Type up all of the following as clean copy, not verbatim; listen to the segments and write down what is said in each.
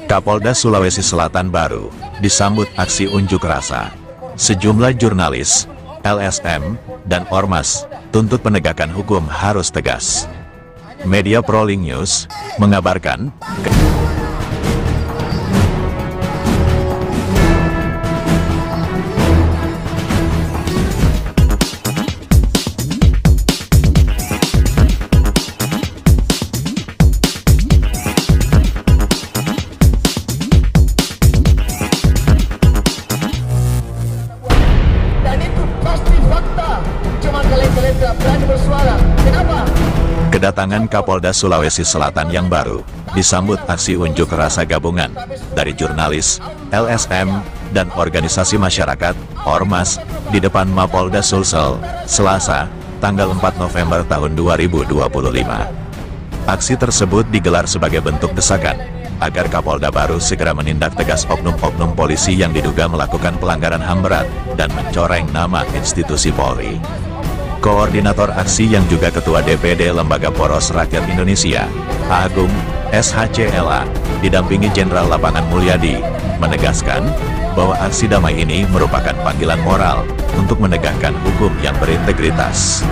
Kapolda Sulawesi Selatan baru disambut aksi unjuk rasa. Sejumlah jurnalis, LSM, dan Ormas tuntut penegakan hukum harus tegas. Media Prolink News mengabarkan kedatangan Kapolda Sulawesi Selatan yang baru disambut aksi unjuk rasa gabungan dari jurnalis, LSM, dan organisasi masyarakat, Ormas, di depan Mapolda Sulsel, Selasa, tanggal 4 November tahun 2025. Aksi tersebut digelar sebagai bentuk desakan agar Kapolda baru segera menindak tegas oknum-oknum polisi yang diduga melakukan pelanggaran HAM berat dan mencoreng nama institusi Polri. Koordinator aksi yang juga Ketua DPD Lembaga Poros Rakyat Indonesia, Agung, SHCLA, didampingi Jenderal Lapangan Mulyadi, menegaskan bahwa aksi damai ini merupakan panggilan moral untuk menegakkan hukum yang berintegritas.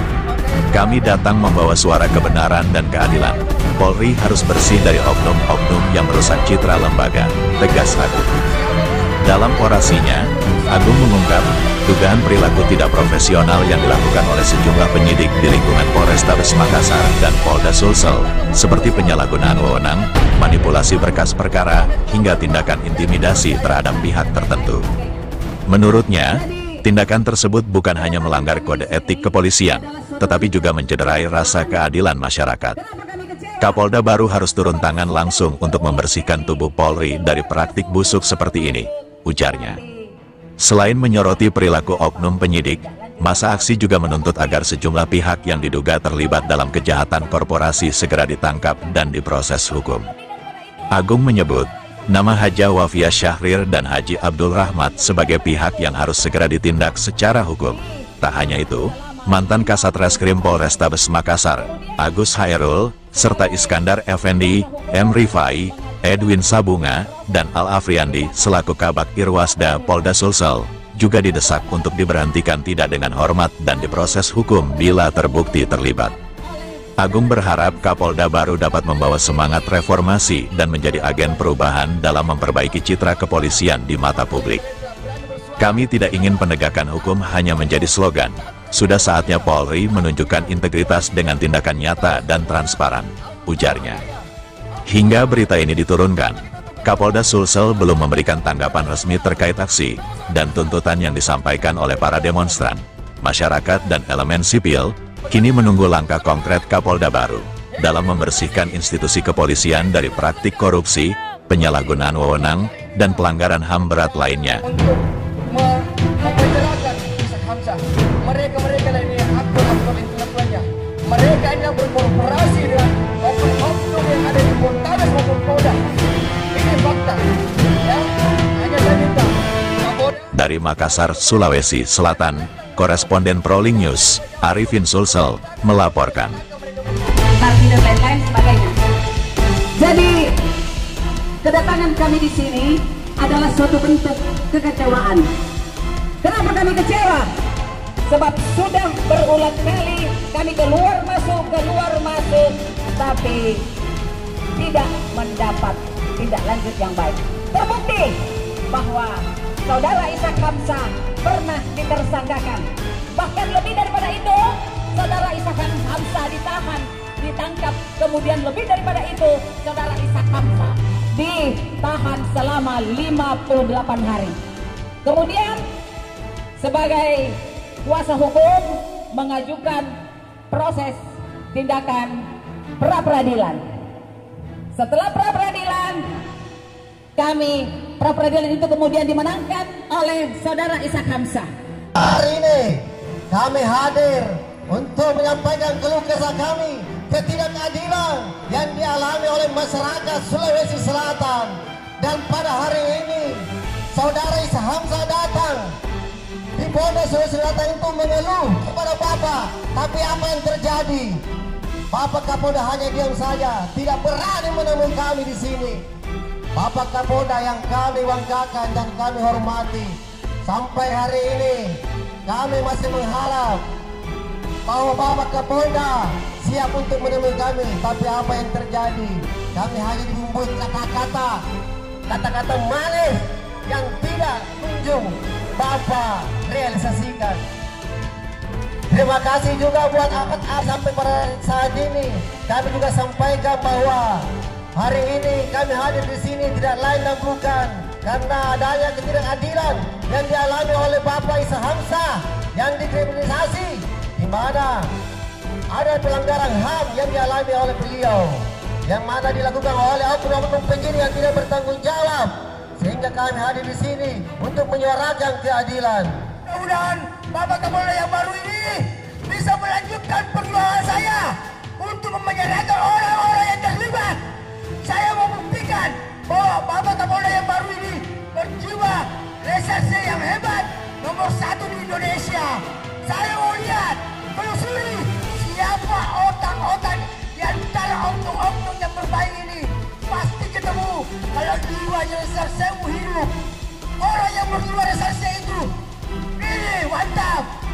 Kami datang membawa suara kebenaran dan keadilan. Polri harus bersih dari oknum-oknum yang merusak citra lembaga, tegas Agung. Dalam orasinya, Agung mengungkap dugaan perilaku tidak profesional yang dilakukan oleh sejumlah penyidik di lingkungan Polrestabes Makassar dan Polda Sulsel, seperti penyalahgunaan wewenang, manipulasi berkas perkara, hingga tindakan intimidasi terhadap pihak tertentu. Menurutnya, tindakan tersebut bukan hanya melanggar kode etik kepolisian, tetapi juga mencederai rasa keadilan masyarakat. Kapolda baru harus turun tangan langsung untuk membersihkan tubuh Polri dari praktik busuk seperti ini, ujarnya. Selain menyoroti perilaku oknum penyidik, masa aksi juga menuntut agar sejumlah pihak yang diduga terlibat dalam kejahatan korporasi segera ditangkap dan diproses hukum. Agung menyebut nama Haja Wafia Syahrir dan Haji Abdul Rahmat sebagai pihak yang harus segera ditindak secara hukum. Tak hanya itu, mantan Kasat Reskrim Polrestabes Makassar, Agus Hairul, serta Iskandar Effendi, M. Rifai, Edwin Sabunga, dan Al-Afriandi selaku Kabak Irwasda Polda Sulsel juga didesak untuk diberhentikan tidak dengan hormat dan diproses hukum bila terbukti terlibat. Agung berharap Kapolda baru dapat membawa semangat reformasi dan menjadi agen perubahan dalam memperbaiki citra kepolisian di mata publik. Kami tidak ingin penegakan hukum hanya menjadi slogan. Sudah saatnya Polri menunjukkan integritas dengan tindakan nyata dan transparan, ujarnya. Hingga berita ini diturunkan, Kapolda Sulsel belum memberikan tanggapan resmi terkait aksi dan tuntutan yang disampaikan oleh para demonstran. Masyarakat dan elemen sipil kini menunggu langkah konkret Kapolda baru dalam membersihkan institusi kepolisian dari praktik korupsi, penyalahgunaan wewenang, dan pelanggaran HAM berat lainnya. Mereka-mereka ini aktor-aktor intelektualnya. Mereka ini yang berkorporasi dengan oknum-oknum yang ada di Polres maupun Polda. Ini fakta. Ya, hanya saya minta. Dari Makassar, Sulawesi Selatan, koresponden Prolink News, Arifin Sulsel, melaporkan. Dan lain-lain sebagainya. Jadi, kedatangan kami di sini adalah suatu bentuk kekecewaan. Kenapa kami kecewa? Sebab sudah berulang kali kami keluar masuk, tapi tidak mendapat tindak lanjut yang baik. Terbukti bahwa Saudara Ishak Hamzah pernah ditersangkakan. Bahkan lebih daripada itu, Saudara Ishak Hamzah ditangkap. Kemudian lebih daripada itu, Saudara Ishak Hamzah ditahan selama 58 hari. Kemudian sebagai kuasa hukum mengajukan proses tindakan pra-peradilan. Setelah pra-peradilan, pra-peradilan itu kemudian dimenangkan oleh Saudara Ishak Hamzah. Hari ini kami hadir untuk menyampaikan keluh kesah kami, ketidakadilan yang dialami oleh masyarakat Sulawesi Selatan. Dan pada hari ini Saudara Ishak Hamzah datang di Polda Sulawesi Selatan itu mengeluh kepada Bapak, tapi apa yang terjadi? Bapak Kapolda hanya diam saja, tidak berani menemui kami di sini. Bapak Kapolda yang kami banggakan dan kami hormati, sampai hari ini kami masih mengharap bahwa Bapak Kapolda siap untuk menemui kami. Tapi apa yang terjadi? Kami hanya dibumbui kata-kata manis yang tidak kunjung Bapak realisasikan. Terima kasih juga buat sampai pada saat ini kami juga sampaikan bahwa hari ini kami hadir di sini tidak lain dan bukan karena adanya ketidakadilan yang dialami oleh Bapak Isa Hamzah yang dikriminalisasi, di mana ada pelanggaran HAM yang dialami oleh beliau, yang mana dilakukan oleh oknum-oknum penyidik yang tidak bertanggung jawab, sehingga kami hadir di sini untuk menyuarakan keadilan. Mudah-mudahan Bapak Kapolda yang baru ini bisa melanjutkan perjuangan saya untuk memenjarakan orang-orang yang terlibat. Saya mau buktikan bahwa Bapak Kapolda yang baru ini berjiwa reserse yang hebat, nomor 1 di Indonesia. Saya mau lihat, telusuri siapa otak-otak di antara oknum-oknum yang berbaik ini. Pasti ketemu kalau jiwanya reserse hidup. Orang yang berjiwa reserse itu ini mantap.